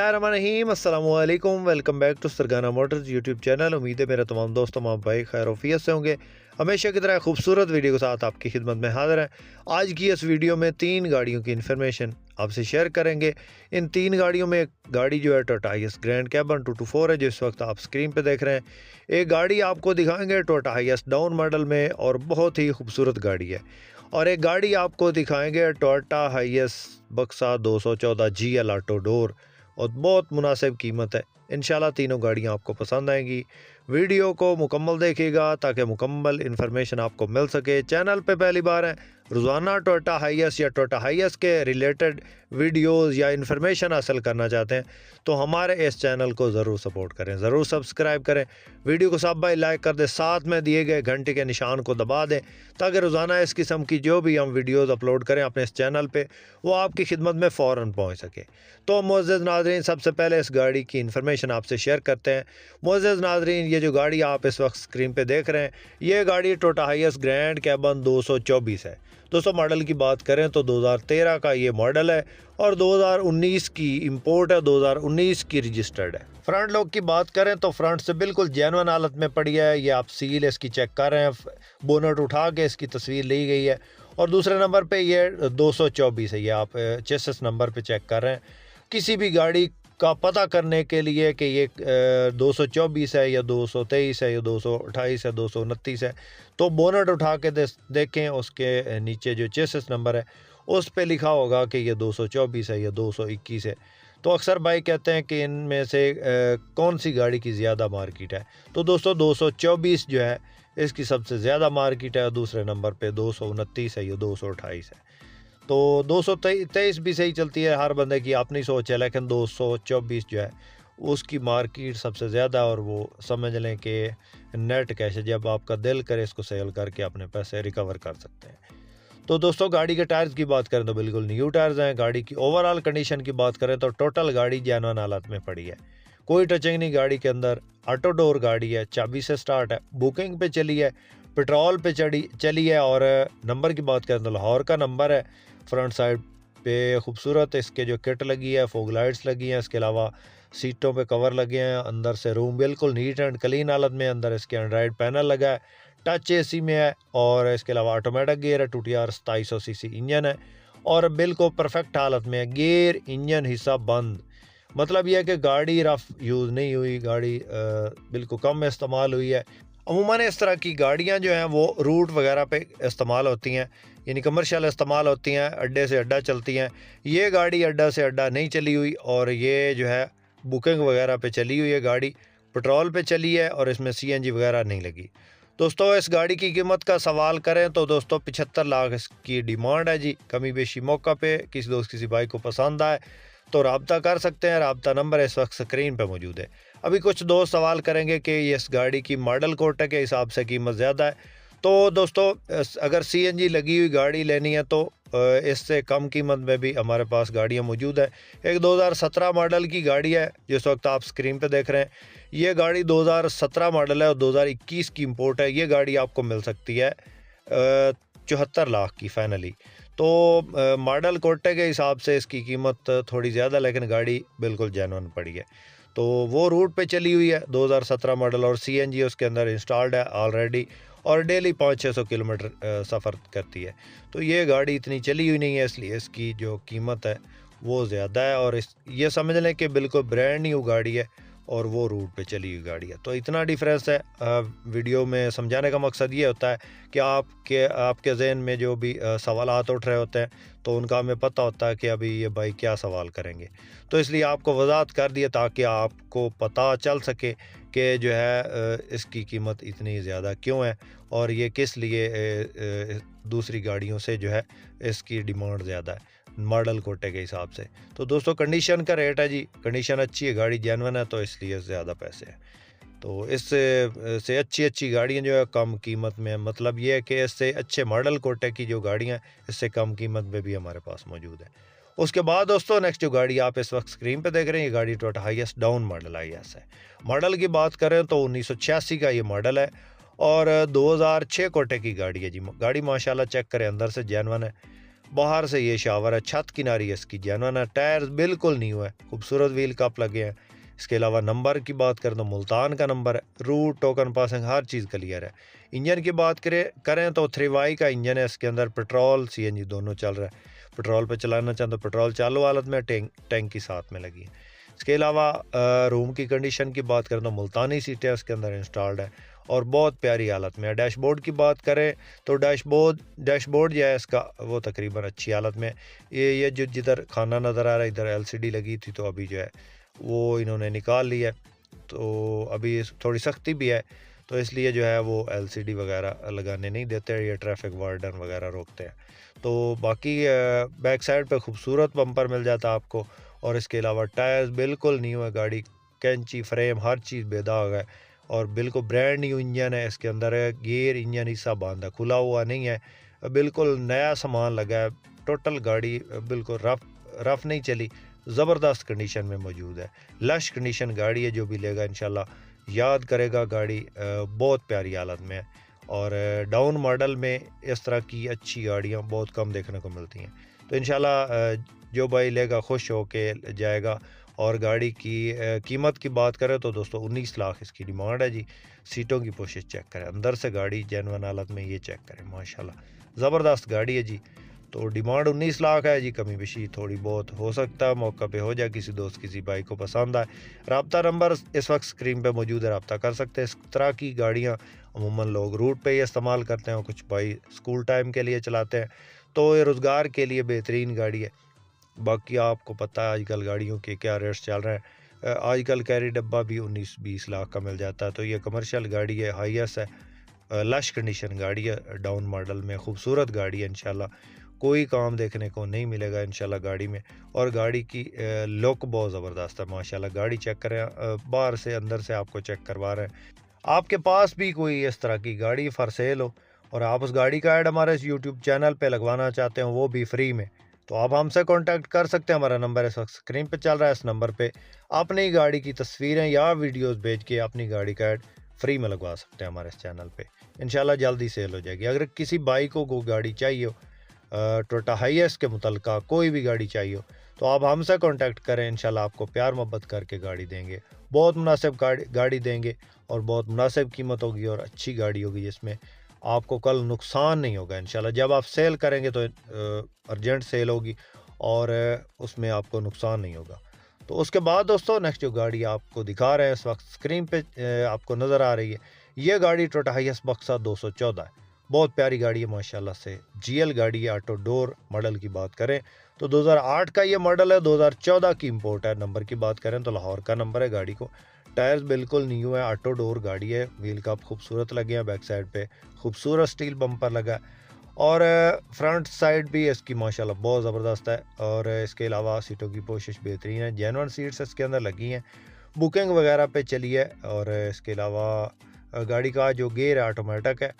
बिस्मिल्लाहिर्रहमानिर्रहीम अस्सलाम वालेकुम। Welcome back to Sargana Motors YouTube channel. उम्मीद है मेरे तमाम दोस्त तमाम भाई खैर वफियत से होंगे। हमेशा की तरह खूबसूरत वीडियो के साथ आपकी खिदमत में हाजिर है। आज की इस वीडियो में 3 गाड़ियों की इन्फॉर्मेशन आपसे शेयर करेंगे। इन 3 गाड़ियों में एक गाड़ी जो है टोयोटा हाइएस ग्रैंड कैबन 224 है, जिस वक्त आप स्क्रीन पे देख रहे हैं। एक गाड़ी आपको दिखाएंगे टोयोटा हाइएस डाउन मॉडल में और बहुत ही खूबसूरत गाड़ी है। और एक गाड़ी आपको दिखाएंगे टोयोटा हाइएस बक्सा 214 GL ऑटो डोर और बहुत मुनासिब कीमत है। इंशाल्लाह तीनों गाड़ियाँ आपको पसंद आएंगी। वीडियो को मुकम्मल देखिएगा ताकि मुकम्मल इन्फॉर्मेशन आपको मिल सके। चैनल पे पहली बार है, रोज़ाना टोयोटा हाइएस या टोयोटा हाइएस के रिलेटेड वीडियोस या इन्फॉर्मेशन हासिल करना चाहते हैं तो हमारे इस चैनल को ज़रूर सपोर्ट करें, ज़रूर सब्सक्राइब करें। वीडियो को सब भाई लाइक कर दें, साथ में दिए गए घंटे के निशान को दबा दें ताकि रोज़ाना इस किस्म की जो भी हम वीडियोस अपलोड करें अपने इस चैनल पे वो आपकी खिदमत में फ़ौरन पहुँच सके। तो मुअज़्ज़ज़ नाज़रीन, सबसे पहले इस गाड़ी की इन्फॉर्मेशन आपसे शेयर करते हैं। मुअज़्ज़ज़ नाज़रीन, ये जो गाड़ी आप इस वक्त स्क्रीन पे देख रहे हैं, ये गाड़ी टोयोटा हाइएस ग्रैंड कैबन 224 है। दोस्तों मॉडल की बात करें तो 2013 का ये मॉडल है और 2019 की इंपोर्ट है, 2019 की रजिस्टर्ड है। फ्रंट लुक की बात करें तो फ्रंट से बिल्कुल जेन्युइन हालत में पड़ी है। ये आप सील इसकी चेक कर रहे हैं, बोनट उठा के इसकी तस्वीर ली गई है। और दूसरे नंबर पे ये 224 है, ये आप चेसिस नंबर पे चेक कर रहे हैं। किसी भी गाड़ी का पता करने के लिए कि ये 224 है या 223 है या 228 है 229 है तो बोनट उठा के देखें, उसके नीचे जो चेसिस नंबर है उस पे लिखा होगा कि ये 224 है या 221 है। तो अक्सर भाई कहते हैं कि इनमें से कौन सी गाड़ी की ज़्यादा मार्केट है। तो दोस्तों 224 जो है इसकी सबसे ज़्यादा मार्केट है और दूसरे नंबर पे 229 है या 228 है। तो 223 भी सही चलती है, हर बंदे की अपनी सोच है, लेकिन 224 जो है उसकी मार्केट सबसे ज़्यादा। और वो समझ लें कि नेट कैश है, जब आपका दिल करे इसको सेल करके अपने पैसे रिकवर कर सकते हैं। तो दोस्तों गाड़ी के टायर्स की बात करें तो बिल्कुल न्यू टायर्स हैं। गाड़ी की ओवरऑल कंडीशन की बात करें तो टोटल गाड़ी जेन्युइन हालत में पड़ी है, कोई टचिंग नहीं गाड़ी के अंदर। ऑटो डोर गाड़ी है, चाबी से स्टार्ट है, बुकिंग पे चली है, पेट्रोल पे चली है। और नंबर की बात करें तो लाहौर का नंबर है। फ्रंट साइड पे खूबसूरत इसके जो किट लगी है, फोग लाइट्स लगी हैं, इसके अलावा सीटों पे कवर लगे हैं। अंदर से रूम बिल्कुल नीट एंड क्लीन हालत में, अंदर इसके एंड्रॉइड पैनल लगा है, टच एसी में है। और इसके अलावा ऑटोमेटिक गियर है, 2TR 2700 सीसी इंजन है और बिल्कुल परफेक्ट हालत में है। गियर इंजन हिस्सा बंद, मतलब यह है कि गाड़ी रफ यूज़ नहीं हुई, गाड़ी बिल्कुल कम इस्तेमाल हुई है। अमूमन इस तरह की गाड़ियां जो हैं वो रूट वगैरह पे इस्तेमाल होती हैं, यानी कमर्शियल इस्तेमाल होती हैं, अड्डे से अड्डा चलती हैं। ये गाड़ी अड्डा से अड्डा नहीं चली हुई और ये जो है बुकिंग वगैरह पे चली हुई है। गाड़ी पेट्रोल पे चली है और इसमें CNG वगैरह नहीं लगी। दोस्तों इस गाड़ी की कीमत का सवाल करें तो दोस्तों 75 लाख इसकी डिमांड है जी। कमी बेशी मौका पे किसी दोस्त किसी भाई को पसंद आए तो रब्ता कर सकते हैं। रब्ता नंबर इस वक्त स्क्रीन पे मौजूद है। अभी कुछ दोस्त सवाल करेंगे कि इस गाड़ी की मॉडल कोटा के हिसाब से कीमत ज़्यादा है। तो दोस्तों अगर CNG लगी हुई गाड़ी लेनी है तो इससे कम कीमत में भी हमारे पास गाड़ियां मौजूद है। एक 2017 मॉडल की गाड़ी है जिस वक्त आप स्क्रीन पे देख रहे हैं। ये गाड़ी 2017 मॉडल है और 2021 की इंपोर्ट है। ये गाड़ी आपको मिल सकती है 74 लाख की फाइनली। तो मॉडल कोटे के हिसाब से इसकी कीमत थोड़ी ज़्यादा, लेकिन गाड़ी बिल्कुल जेन्युइन पड़ी है। तो वो रूट पे चली हुई है, 2017 मॉडल और CNG उसके अंदर इंस्टॉल्ड है ऑलरेडी और डेली 500-600 किलोमीटर सफ़र करती है। तो ये गाड़ी इतनी चली हुई नहीं है, इसलिए इसकी जो कीमत है वो ज़्यादा है। और ये समझ लें कि बिल्कुल ब्रांड न्यू गाड़ी है और वो रूट पे चली हुई गाड़ी है। तो इतना डिफरेंस है। वीडियो में समझाने का मकसद ये होता है कि आपके जहन में जो भी सवालात उठ रहे होते हैं तो उनका हमें पता होता है कि अभी ये भाई क्या सवाल करेंगे। तो इसलिए आपको वजाहत कर दिया ताकि आपको पता चल सके कि जो है इसकी कीमत इतनी ज़्यादा क्यों है और ये किस लिए दूसरी गाड़ियों से जो है इसकी डिमांड ज़्यादा है मॉडल कोटे के हिसाब से। तो दोस्तों कंडीशन का रेट है जी, कंडीशन अच्छी है, गाड़ी जेन्युइन है तो इसलिए ज़्यादा पैसे हैं। तो इससे अच्छी गाड़ियाँ जो है कम कीमत में, मतलब ये है कि इससे अच्छे मॉडल कोटे की जो गाड़ियाँ इससे कम कीमत में भी हमारे पास मौजूद है। उसके बाद दोस्तों नेक्स्ट जो गाड़ी आप इस वक्त स्क्रीन पे देख रहे हैं, ये गाड़ी टोयोटा हाइएस डाउन मॉडल हाइएस है। मॉडल की बात करें तो 1986 का ये मॉडल है और 2006 कोटे की गाड़ी है जी। गाड़ी माशाल्लाह चेक करें, अंदर से जेन्युइन है, बाहर से ये शावर है, छत किनारी है इसकी जेन्युइन है, टायर बिल्कुल न्यू है, खूबसूरत व्हील कप लगे हैं। इसके अलावा नंबर की बात करें तो मुल्तान का नंबर है, रूट टोकन पासिंग हर चीज़ क्लियर है। इंजन की बात करें तो 3Y का इंजन है, इसके अंदर पेट्रोल CNG दोनों चल रहा है। पेट्रोल पे चलाना चाहें तो पेट्रोल चालू हालत में, टैंकी साथ में लगी है। इसके अलावा रूम की कंडीशन की बात करें तो मुल्तानी सीटें इसके अंदर इंस्टॉल्ड है और बहुत प्यारी हालत में है। डैशबोर्ड की बात करें तो डैशबोर्ड जो है इसका वो तकरीबन अच्छी हालत में। ये जो जिधर खाना नज़र आ रहा है इधर LCD लगी थी, तो अभी जो है वो इन्होंने निकाल लिया है, तो अभी थोड़ी सख्ती भी है, तो इसलिए जो है वो LCD वगैरह लगाने नहीं देते, ये ट्रैफिक वार्डन वगैरह रोकते हैं। तो बाकी बैक साइड पे खूबसूरत बम्पर मिल जाता है आपको, और इसके अलावा टायर्स बिल्कुल न्यू है, गाड़ी कैंची फ्रेम हर चीज़ बेदाग है और बिल्कुल ब्रांड न्यू इंजन है। इसके अंदर है गियर इंजन हिस्सा बांधा, खुला हुआ नहीं है, बिल्कुल नया सामान लगा है। टोटल गाड़ी बिल्कुल रफ नहीं चली, ज़बरदस्त कंडीशन में मौजूद है। लश कंडीशन गाड़ी है, जो भी लेगा इंशाल्लाह याद करेगा गाड़ी बहुत प्यारी हालत में है। और डाउन मॉडल में इस तरह की अच्छी गाड़ियाँ बहुत कम देखने को मिलती हैं, तो इंशाल्लाह जो भाई लेगा खुश होके जाएगा। और गाड़ी की कीमत की बात करें तो दोस्तों 19 लाख इसकी डिमांड है जी। सीटों की पोशिश चेक करें, अंदर से गाड़ी जेन्युइन हालत में ये चेक करें, माशाल्लाह ज़बरदस्त गाड़ी है जी। तो डिमांड 19 लाख है जी, कमी बेशी थोड़ी बहुत हो सकता है, मौका पे हो जाए, किसी दोस्त किसी भाई को पसंद आए। रब्ता नंबर इस वक्त स्क्रीन पे मौजूद है, रब्ता कर सकते हैं। इस तरह की गाड़ियाँ अमूमन लोग रूट पे ही इस्तेमाल करते हैं और कुछ भाई स्कूल टाइम के लिए चलाते हैं, तो ये रोज़गार के लिए बेहतरीन गाड़ी है। बाकी आपको पता है आजकल गाड़ियों के क्या रेट्स चल रहे हैं। आजकल कैरी डब्बा भी 19-20 लाख का मिल जाता है, तो ये कमर्शियल गाड़ी है, हाईएस्ट है, लश कंडीशन गाड़ी है, डाउन मॉडल में खूबसूरत गाड़ी है। इंशाल्लाह कोई काम देखने को नहीं मिलेगा इंशाल्लाह गाड़ी में। और गाड़ी की लुक बहुत ज़बरदस्त है माशाल्लाह। गाड़ी चेक करें, बाहर से अंदर से आपको चेक करवा रहे हैं। आपके पास भी कोई इस तरह की गाड़ी फॉर सेल हो और आप उस गाड़ी का ऐड हमारे इस यूट्यूब चैनल पे लगवाना चाहते हो, वो भी फ्री में, तो आप हमसे कांटेक्ट कर सकते हैं। हमारा नंबर इस वक्त स्क्रीन पे चल रहा है, इस नंबर पे अपनी गाड़ी की तस्वीरें या वीडियोस भेज के अपनी गाड़ी का ऐड फ्री में लगवा सकते हैं हमारे इस चैनल पे। इंशाल्लाह जल्दी सेल हो जाएगी। अगर किसी भाई को गाड़ी चाहिए हो, टोयोटा हाईएस के मुतलका कोई भी गाड़ी चाहिए हो, तो आप हमसे कांटेक्ट करें, इंशाल्लाह आपको प्यार मोहब्बत करके गाड़ी देंगे, बहुत मुनासिब गाड़ी देंगे और बहुत मुनासिब कीमत होगी और अच्छी गाड़ी होगी जिसमें आपको कल नुकसान नहीं होगा इंशाल्लाह। जब आप सेल करेंगे तो अर्जेंट सेल होगी और उसमें आपको नुकसान नहीं होगा। तो उसके बाद दोस्तों नेक्स्ट जो गाड़ी आपको दिखा रहे हैं इस वक्त स्क्रीन पे आपको नज़र आ रही है, ये गाड़ी टोयोटा हाईएस बक्सा 214 है। बहुत प्यारी गाड़ी है माशाल्लाह से, GL गाड़ी है। ऑटो डोर मॉडल की बात करें तो 2008 का ये मॉडल है, 2014 की इंपोर्ट है। नंबर की बात करें तो लाहौर का नंबर है गाड़ी को। टायर्स बिल्कुल न्यू है, ऑटो डोर गाड़ी है, व्हील कप खूबसूरत लगे हैं, बैक साइड पे खूबसूरत स्टील बम्पर लगा है और फ्रंट साइड भी इसकी माशाल्लाह बहुत ज़बरदस्त है। और इसके अलावा सीटों की पोशिश बेहतरीन है, जेन्युइन सीट्स इसके अंदर लगी हैं, बुकिंग वगैरह पे चली है। और इसके अलावा गाड़ी का जो गेयर है ऑटोमेटिक है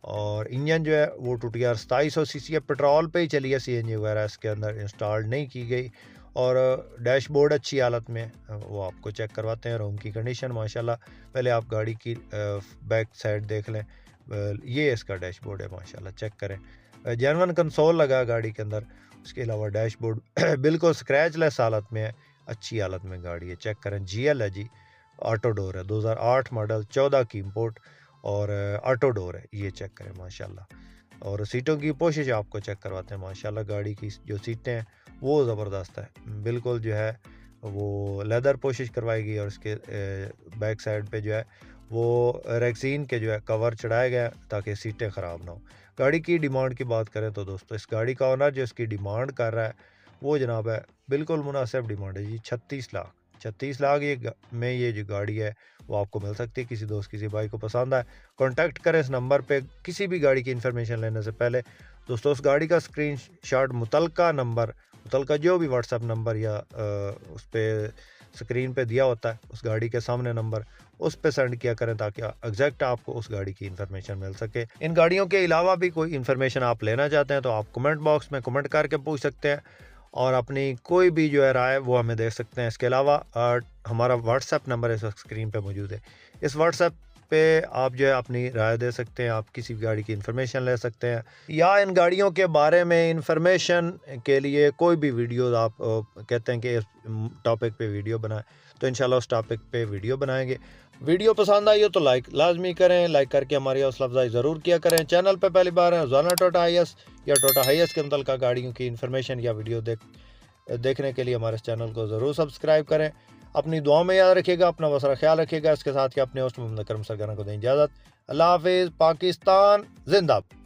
और इंजन जो है वो टूटियार 2700 सीसी है, पेट्रोल पे ही चली है, CNG वगैरह इसके अंदर इंस्टॉल नहीं की गई। और डैशबोर्ड अच्छी हालत में वो आपको चेक करवाते हैं। रूम की कंडीशन माशाल्लाह, पहले आप गाड़ी की बैक साइड देख लें, ये इसका डैशबोर्ड है माशाल्लाह, चेक करें, जेन्युइन कंसोल लगा है गाड़ी के अंदर। उसके अलावा डैशबोर्ड बिल्कुल स्क्रैचलेस हालत में है, अच्छी हालत में गाड़ी है, चेक करें। GL है जी, ऑटो डोर है, 2008 मॉडल, 14 की इंपोर्ट और ऑटो डोर है, ये चेक करें माशाल्लाह। और सीटों की पोशिश आपको चेक करवाते हैं माशाल्लाह। गाड़ी की जो सीटें हैं वो ज़बरदस्त है, बिल्कुल जो है वो लेदर पोशिश करवाएगी। और इसके बैक साइड पे जो है वो रेक्सीन के जो है कवर चढ़ाया गया ताकि सीटें ख़राब ना हो। गाड़ी की डिमांड की बात करें तो दोस्तों इस गाड़ी का ओनर जो इसकी डिमांड कर रहा है वो जनाब है बिल्कुल मुनासिब डिमांड है जी, 36 लाख। 36 लाख में ये जो गाड़ी है वो आपको मिल सकती है। किसी दोस्त किसी भाई को पसंद आए कांटेक्ट करें इस नंबर पे। किसी भी गाड़ी की इन्फॉर्मेशन लेने से पहले दोस्तों उस गाड़ी का स्क्रीनशॉट मुतलका जो भी व्हाट्सएप नंबर या उस पर स्क्रीन पे दिया होता है उस गाड़ी के सामने नंबर, उस पे सेंड किया करें ताकि एग्जैक्ट आपको उस गाड़ी की इन्फॉर्मेशन मिल सके। इन गाड़ियों के अलावा भी कोई इन्फॉर्मेशन आप लेना चाहते हैं तो आप कमेंट बॉक्स में कमेंट करके पूछ सकते हैं और अपनी कोई भी जो है राय वो हमें दे सकते हैं। इसके अलावा हमारा व्हाट्सएप नंबर इस वक्त स्क्रीन पे मौजूद है, इस व्हाट्सएप पे आप जो है अपनी राय दे सकते हैं, आप किसी भी गाड़ी की इन्फॉर्मेशन ले सकते हैं, या इन गाड़ियों के बारे में इन्फॉर्मेशन के लिए कोई भी वीडियो आप कहते हैं कि इस टॉपिक पे वीडियो बनाएं, तो इंशाल्लाह उस टॉपिक पे वीडियो बनाएंगे। वीडियो पसंद आई हो तो लाइक लाजमी करें, लाइक करके हमारी हौसला अफजाई ज़रूर किया करें। चैनल पे पहली बार है, रोज़ाना टोटा हाईएस या टोटा हाईएस के मुतल्लिक़ गाड़ियों की इन्फॉर्मेशन या वीडियो देखने के लिए हमारे चैनल को ज़रूर सब्सक्राइब करें। अपनी दुआओं में याद रखिएगा, अपना वसरा ख्याल रखिएगा। इसके साथ ही अपने होस्ट मोहम्मद करम सरगना को दें इजाज़त। अल्लाह हाफिज़। पाकिस्तान जिंदाबाद।